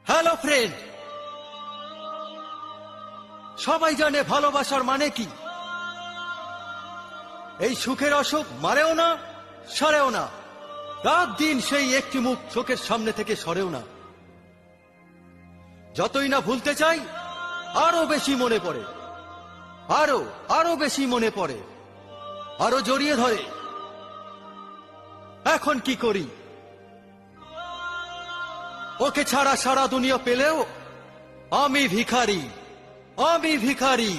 Hello friend, সবাই জানে ভালোবাসার মানে কি। এই সুখের অসুখ মারেও না, সরেও না। রাত দিন সেই একটি মুখ চোখের সামনে থেকে সরেও না। যতই না ভুলতে চাই, আরো বেশি মনে পড়ে, আরো বেশি মনে পড়ে, আরো জড়িয়ে ধরে। এখন কি করি? ওকে ছাড়া সারা দুনিয়া পেলেও আমি ভিখারি, আমি ভিখারি।